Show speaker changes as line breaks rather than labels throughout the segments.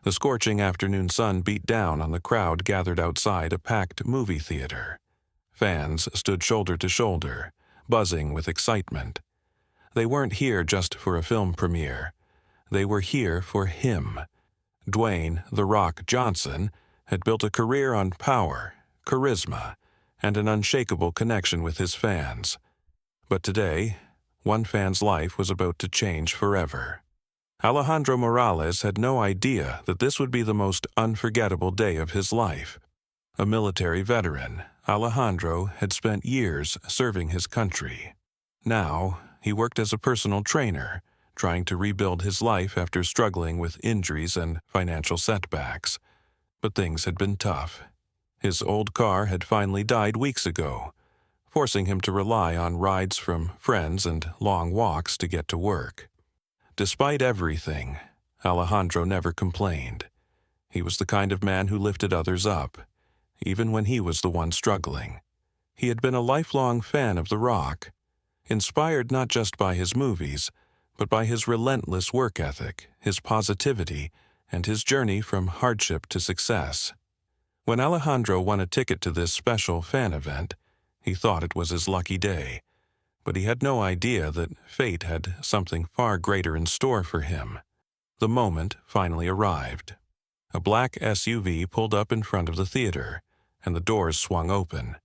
The scorching afternoon sun beat down on the crowd gathered outside a packed movie theater. Fans stood shoulder to shoulder, buzzing with excitement. They weren't here just for a film premiere. They were here for him. Dwayne "The Rock" Johnson had built a career on power, charisma, and an unshakable connection with his fans. But today, one fan's life was about to change forever. Alejandro Morales had no idea that this would be the most unforgettable day of his life. A military veteran, Alejandro had spent years serving his country. Now, he worked as a personal trainer, trying to rebuild his life after struggling with injuries and financial setbacks. But things had been tough. His old car had finally died weeks ago, forcing him to rely on rides from friends and long walks to get to work. Despite everything, Alejandro never complained. He was the kind of man who lifted others up, even when he was the one struggling. He had been a lifelong fan of The Rock, inspired not just by his movies, but by his relentless work ethic, his positivity, and his journey from hardship to success. When Alejandro won a ticket to this special fan event, he thought it was his lucky day, but he had no idea that fate had something far greater in store for him. The moment finally arrived. A black SUV pulled up in front of the theater, and the doors swung open.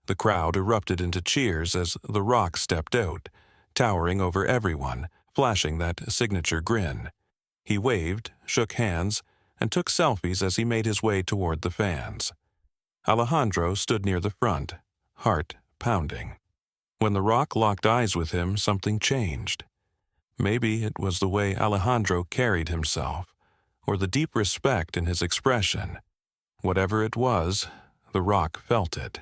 The crowd erupted into cheers as The Rock stepped out, towering over everyone, flashing that signature grin. He waved, shook hands, and took selfies as he made his way toward the fans. Alejandro stood near the front, heart pounding. When The Rock locked eyes with him, something changed. Maybe it was the way Alejandro carried himself, or the deep respect in his expression. Whatever it was, The Rock felt it.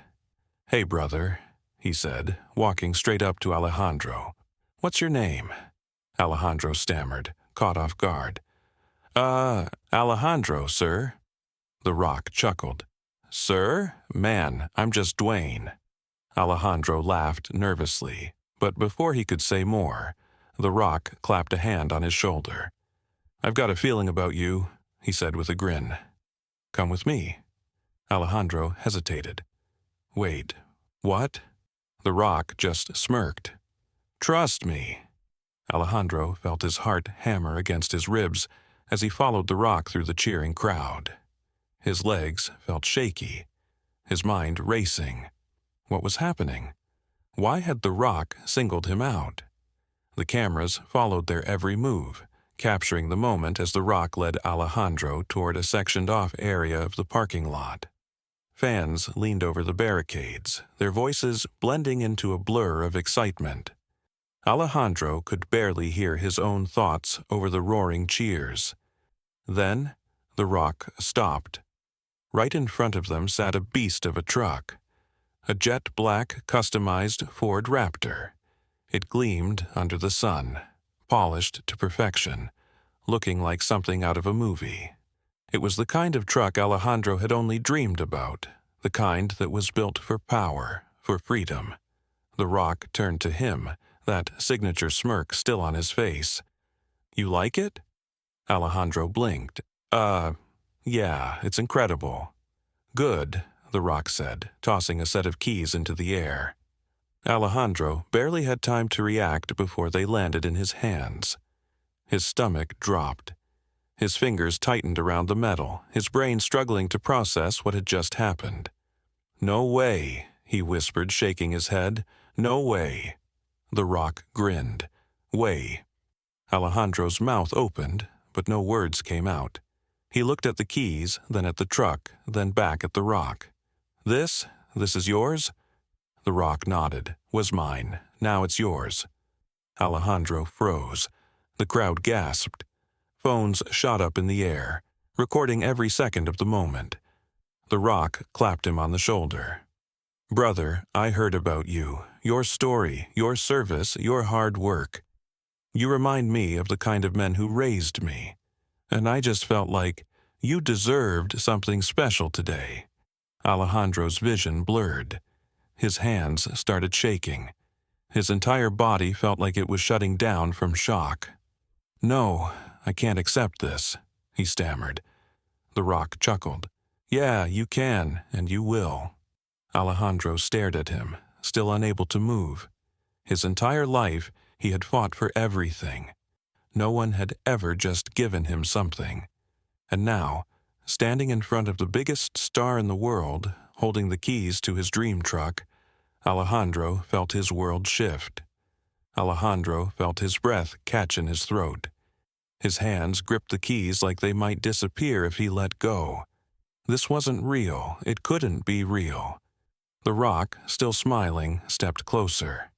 "Hey, brother," he said, walking straight up to Alejandro. "What's your name?" Alejandro stammered, caught off guard. Alejandro, sir." The Rock chuckled. "Sir? Man, I'm just Dwayne." Alejandro laughed nervously, but before he could say more, The Rock clapped a hand on his shoulder. "I've got a feeling about you," he said with a grin. "Come with me." Alejandro hesitated. "Wait, what?" The Rock just smirked. "Trust me." Alejandro felt his heart hammer against his ribs as he followed The Rock through the cheering crowd. His legs felt shaky, his mind racing. What was happening? Why had The Rock singled him out? The cameras followed their every move, capturing the moment as The Rock led Alejandro toward a sectioned-off area of the parking lot. Fans leaned over the barricades, their voices blending into a blur of excitement. Alejandro could barely hear his own thoughts over the roaring cheers. Then, The Rock stopped. Right in front of them sat a beast of a truck, a jet-black customized Ford Raptor. It gleamed under the sun, polished to perfection, looking like something out of a movie. It was the kind of truck Alejandro had only dreamed about, the kind that was built for power, for freedom. The Rock turned to him, that signature smirk still on his face. "You like it?" Alejandro blinked. Yeah, it's incredible." "Good," The Rock said, tossing a set of keys into the air. Alejandro barely had time to react before they landed in his hands. His stomach dropped. His fingers tightened around the metal, his brain struggling to process what had just happened. "No way," he whispered, shaking his head. "No way." The Rock grinned. "Way." Alejandro's mouth opened, but no words came out. He looked at the keys, then at the truck, then back at The Rock. This is yours?" The Rock nodded. "Was mine. Now it's yours." Alejandro froze. The crowd gasped. Phones shot up in the air, recording every second of the moment. The Rock clapped him on the shoulder. "Brother, I heard about you, your story, your service, your hard work. You remind me of the kind of men who raised me. And I just felt like you deserved something special today." Alejandro's vision blurred. His hands started shaking. His entire body felt like it was shutting down from shock. "No, I can't accept this," he stammered. The Rock chuckled. Yeah, you can, and you will. Alejandro stared at him, still unable to move. His entire life, he had fought for everything. No one had ever just given him something. And now, standing in front of the biggest star in the world, holding the keys to his dream truck, Alejandro felt his world shift. Alejandro felt his breath catch in his throat. His hands gripped the keys like they might disappear if he let go. This wasn't real. It couldn't be real. The Rock, still smiling, stepped closer.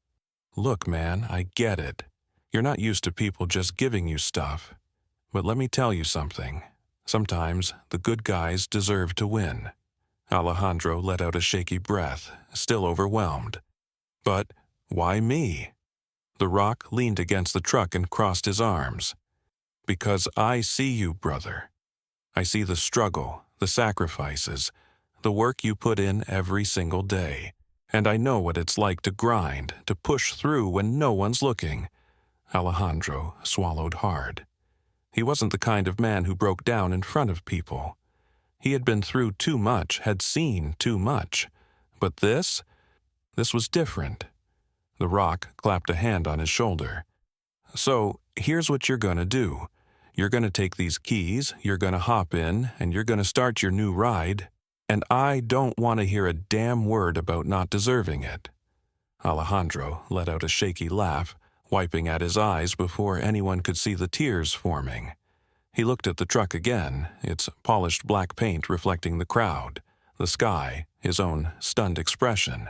Look, man, I get it. You're not used to people just giving you stuff. But let me tell you something. Sometimes the good guys deserve to win. Alejandro let out a shaky breath, still overwhelmed. But why me? The Rock leaned against the truck and crossed his arms. Because I see you, brother. I see the struggle, the sacrifices, the work you put in every single day. And I know what it's like to grind, to push through when no one's looking. Alejandro swallowed hard. He wasn't the kind of man who broke down in front of people. He had been through too much, had seen too much. But this was different. The Rock clapped a hand on his shoulder. So, here's what you're gonna do. You're gonna take these keys, you're gonna hop in, and you're gonna start your new ride. And I don't want to hear a damn word about not deserving it. Alejandro let out a shaky laugh, wiping at his eyes before anyone could see the tears forming. He looked at the truck again, its polished black paint reflecting the crowd, the sky, his own stunned expression.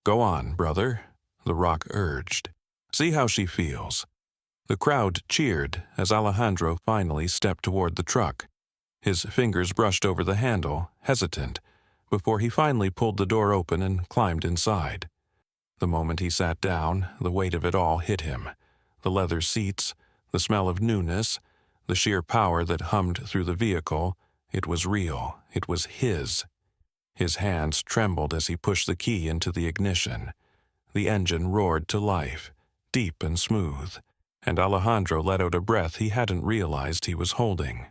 Go on, brother, the Rock urged. See how she feels. The crowd cheered as Alejandro finally stepped toward the truck. His fingers brushed over the handle, hesitant, before he finally pulled the door open and climbed inside. The moment he sat down, the weight of it all hit him. The leather seats, the smell of newness, the sheer power that hummed through the vehicle. It was real. It was his. His hands trembled as he pushed the key into the ignition. The engine roared to life, deep and smooth, and Alejandro let out a breath he hadn't realized he was holding.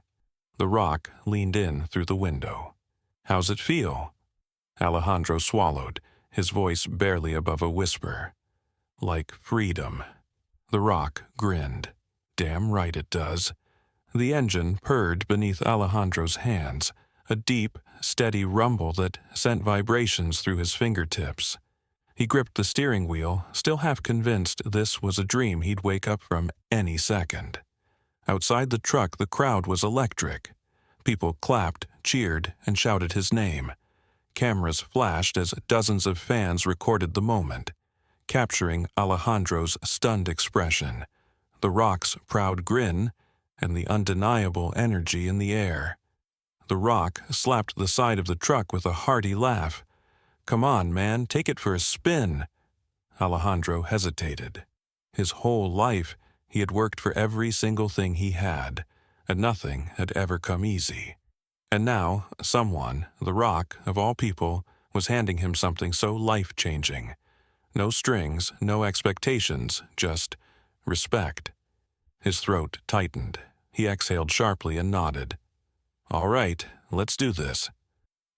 The Rock leaned in through the window. How's it feel? Alejandro swallowed, his voice barely above a whisper. Like freedom. The Rock grinned. Damn right it does. The engine purred beneath Alejandro's hands, a deep, steady rumble that sent vibrations through his fingertips. He gripped the steering wheel, still half convinced this was a dream he'd wake up from any second. Outside the truck, the crowd was electric. People clapped, cheered, and shouted his name. Cameras flashed as dozens of fans recorded the moment, capturing Alejandro's stunned expression, the Rock's proud grin, and the undeniable energy in the air. The Rock slapped the side of the truck with a hearty laugh. Come on, man, take it for a spin. Alejandro hesitated. His whole life, he had worked for every single thing he had, and nothing had ever come easy. And now, someone, the Rock, of all people, was handing him something so life-changing. No strings, no expectations, just respect. His throat tightened. He exhaled sharply and nodded. All right, let's do this.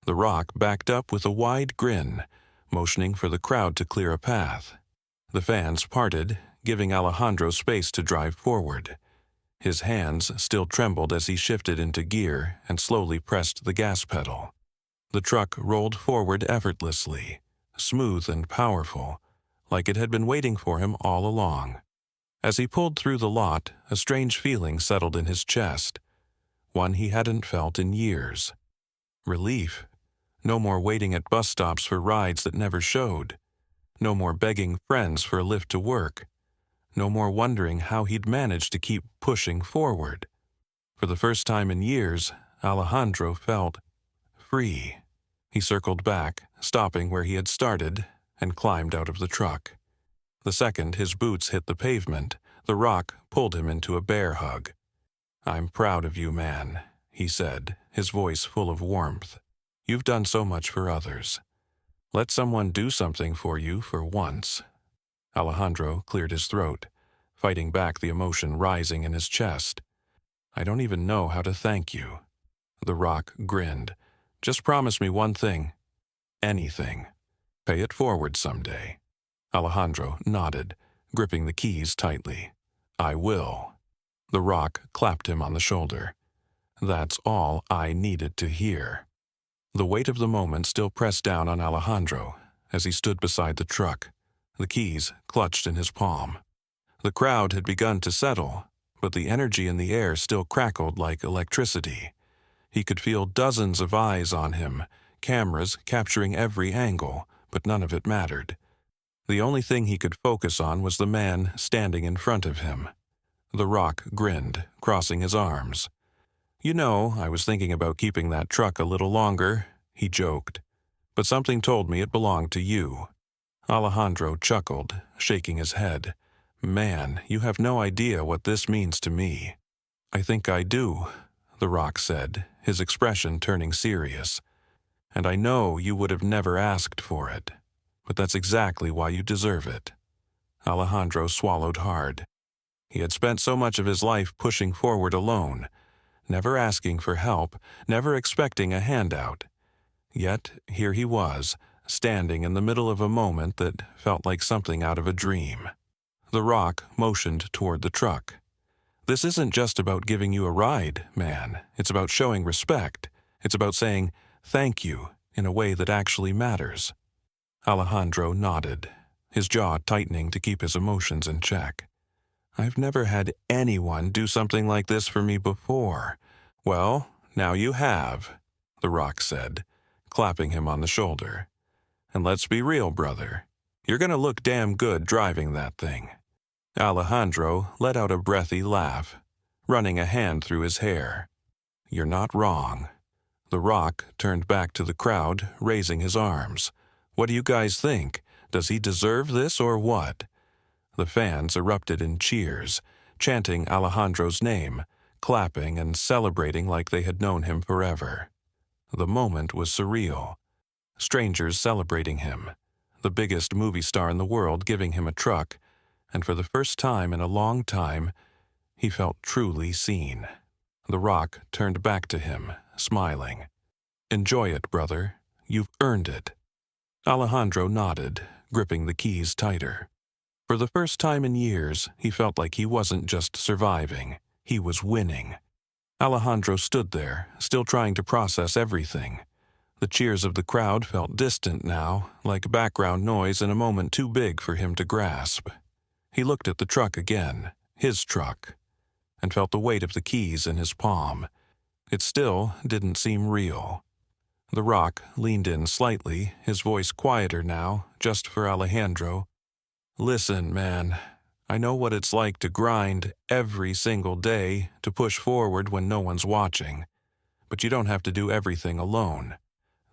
The Rock backed up with a wide grin, motioning for the crowd to clear a path. The fans parted, giving Alejandro space to drive forward. His hands still trembled as he shifted into gear and slowly pressed the gas pedal. The truck rolled forward effortlessly, smooth and powerful, like it had been waiting for him all along. As he pulled through the lot, a strange feeling settled in his chest, one he hadn't felt in years. Relief. No more waiting at bus stops for rides that never showed. No more begging friends for a lift to work. No more wondering how he'd managed to keep pushing forward. For the first time in years, Alejandro felt free. He circled back, stopping where he had started, and climbed out of the truck. The second his boots hit the pavement, the Rock pulled him into a bear hug. I'm proud of you, man, he said, his voice full of warmth. You've done so much for others. Let someone do something for you for once. Alejandro cleared his throat, fighting back the emotion rising in his chest. I don't even know how to thank you. The Rock grinned. Just promise me one thing. Anything. Pay it forward someday. Alejandro nodded, gripping the keys tightly. I will. The Rock clapped him on the shoulder. That's all I needed to hear. The weight of the moment still pressed down on Alejandro as he stood beside the truck, the keys clutched in his palm. The crowd had begun to settle, but the energy in the air still crackled like electricity. He could feel dozens of eyes on him, cameras capturing every angle, but none of it mattered. The only thing he could focus on was the man standing in front of him. The Rock grinned, crossing his arms. You know, I was thinking about keeping that truck a little longer, he joked. But something told me it belonged to you. Alejandro chuckled, shaking his head. Man, you have no idea what this means to me. I think I do, The Rock said, his expression turning serious. And I know you would have never asked for it, but that's exactly why you deserve it. Alejandro swallowed hard. He had spent so much of his life pushing forward alone, never asking for help, never expecting a handout. Yet here he was, standing in the middle of a moment that felt like something out of a dream. The Rock motioned toward the truck. This isn't just about giving you a ride, man. It's about showing respect. It's about saying thank you in a way that actually matters. Alejandro nodded, his jaw tightening to keep his emotions in check. I've never had anyone do something like this for me before. Well, now you have, The Rock said, clapping him on the shoulder. And let's be real, brother. You're gonna look damn good driving that thing. Alejandro let out a breathy laugh, running a hand through his hair. You're not wrong. The Rock turned back to the crowd, raising his arms. What do you guys think? Does he deserve this or what? The fans erupted in cheers, chanting Alejandro's name, clapping and celebrating like they had known him forever. The moment was surreal. Strangers celebrating him, the biggest movie star in the world giving him a truck, and for the first time in a long time, he felt truly seen. The Rock turned back to him, smiling. Enjoy it, brother. You've earned it. Alejandro nodded, gripping the keys tighter. For the first time in years, he felt like he wasn't just surviving, he was winning. Alejandro stood there, still trying to process everything. The cheers of the crowd felt distant now, like background noise in a moment too big for him to grasp. He looked at the truck again, his truck, and felt the weight of the keys in his palm. It still didn't seem real. The Rock leaned in slightly, his voice quieter now, just for Alejandro. Listen, man, I know what it's like to grind every single day, to push forward when no one's watching. But you don't have to do everything alone.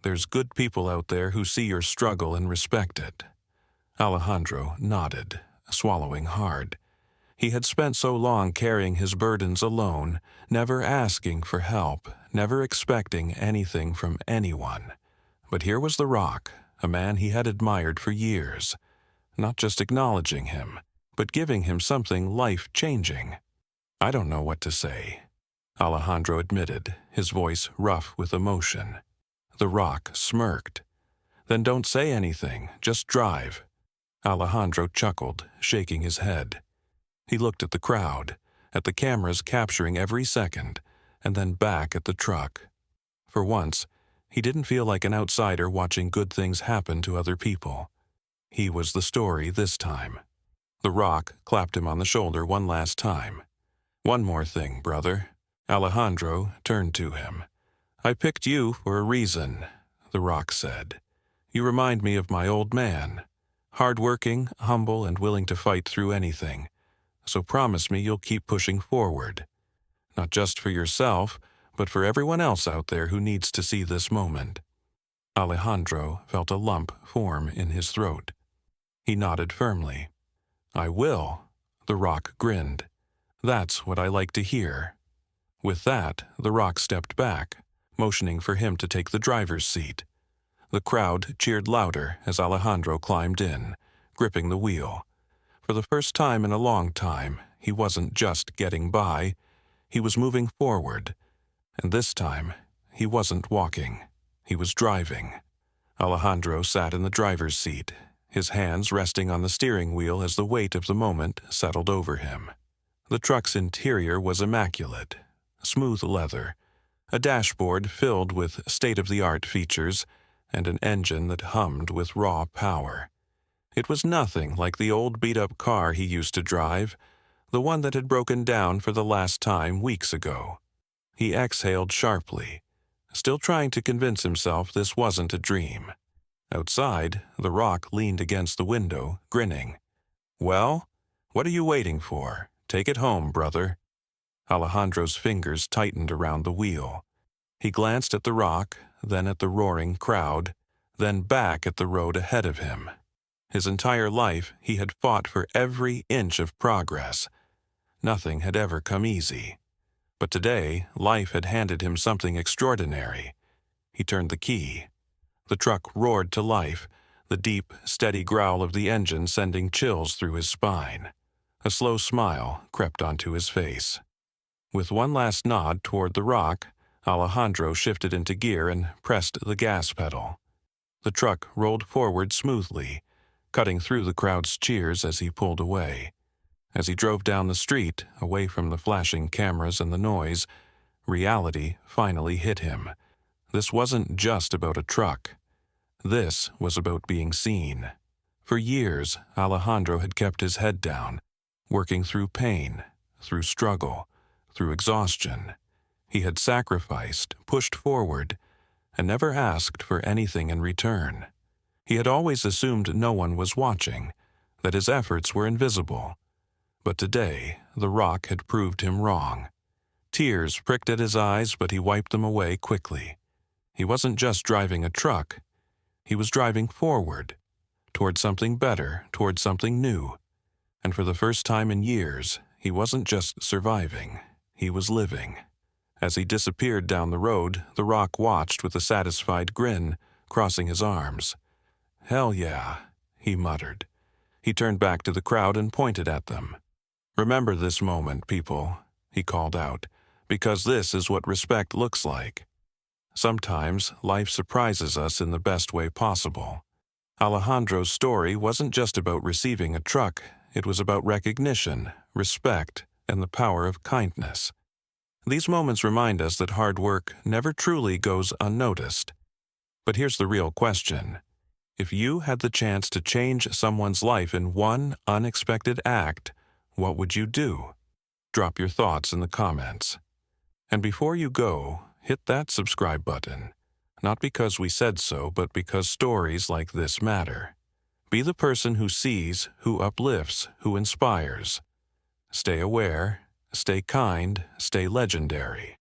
There's good people out there who see your struggle and respect it. Alejandro nodded, swallowing hard. He had spent so long carrying his burdens alone, never asking for help, never expecting anything from anyone. But here was The Rock, a man he had admired for years, not just acknowledging him, but giving him something life-changing. I don't know what to say, Alejandro admitted, his voice rough with emotion. The Rock smirked. Then don't say anything, just drive. Alejandro chuckled, shaking his head. He looked at the crowd, at the cameras capturing every second, and then back at the truck. For once, he didn't feel like an outsider watching good things happen to other people. He was the story this time. The Rock clapped him on the shoulder one last time. One more thing, brother. Alejandro turned to him. I picked you for a reason, The Rock said. You remind me of my old man. Hardworking, humble, and willing to fight through anything. So promise me you'll keep pushing forward. Not just for yourself, but for everyone else out there who needs to see this moment. Alejandro felt a lump form in his throat. He nodded firmly. I will, The Rock grinned. That's what I like to hear. With that, The Rock stepped back, motioning for him to take the driver's seat. The crowd cheered louder as Alejandro climbed in, gripping the wheel. For the first time in a long time, he wasn't just getting by, he was moving forward. And this time, he wasn't walking. He was driving. Alejandro sat in the driver's seat, his hands resting on the steering wheel as the weight of the moment settled over him. The truck's interior was immaculate. Smooth leather, a dashboard filled with state-of-the-art features, and an engine that hummed with raw power. It was nothing like the old beat-up car he used to drive, the one that had broken down for the last time weeks ago. He exhaled sharply, still trying to convince himself this wasn't a dream. Outside, the Rock leaned against the window, grinning. "Well, what are you waiting for? Take it home, brother." Alejandro's fingers tightened around the wheel. He glanced at the Rock, then at the roaring crowd, then back at the road ahead of him. His entire life, he had fought for every inch of progress. Nothing had ever come easy. But today, life had handed him something extraordinary. He turned the key. The truck roared to life, the deep, steady growl of the engine sending chills through his spine. A slow smile crept onto his face. With one last nod toward the Rock, Alejandro shifted into gear and pressed the gas pedal. The truck rolled forward smoothly, cutting through the crowd's cheers as he pulled away. As he drove down the street, away from the flashing cameras and the noise, reality finally hit him. This wasn't just about a truck. This was about being seen. For years, Alejandro had kept his head down, working through pain, through struggle, through exhaustion. He had sacrificed, pushed forward, and never asked for anything in return. He had always assumed no one was watching, that his efforts were invisible. But today, the Rock had proved him wrong. Tears pricked at his eyes, but he wiped them away quickly. He wasn't just driving a truck. He was driving forward, toward something better, toward something new. And for the first time in years, he wasn't just surviving, he was living. As he disappeared down the road, the Rock watched with a satisfied grin, crossing his arms. "Hell yeah," he muttered. He turned back to the crowd and pointed at them. "Remember this moment, people," he called out, "because this is what respect looks like." Sometimes life surprises us in the best way possible. Alejandro's story wasn't just about receiving a truck, it was about recognition, respect, and the power of kindness. These moments remind us that hard work never truly goes unnoticed. But here's the real question. If you had the chance to change someone's life in one unexpected act, what would you do? Drop your thoughts in the comments. And before you go, hit that subscribe button. Not because we said so, but because stories like this matter. Be the person who sees, who uplifts, who inspires. Stay aware, stay kind, stay legendary.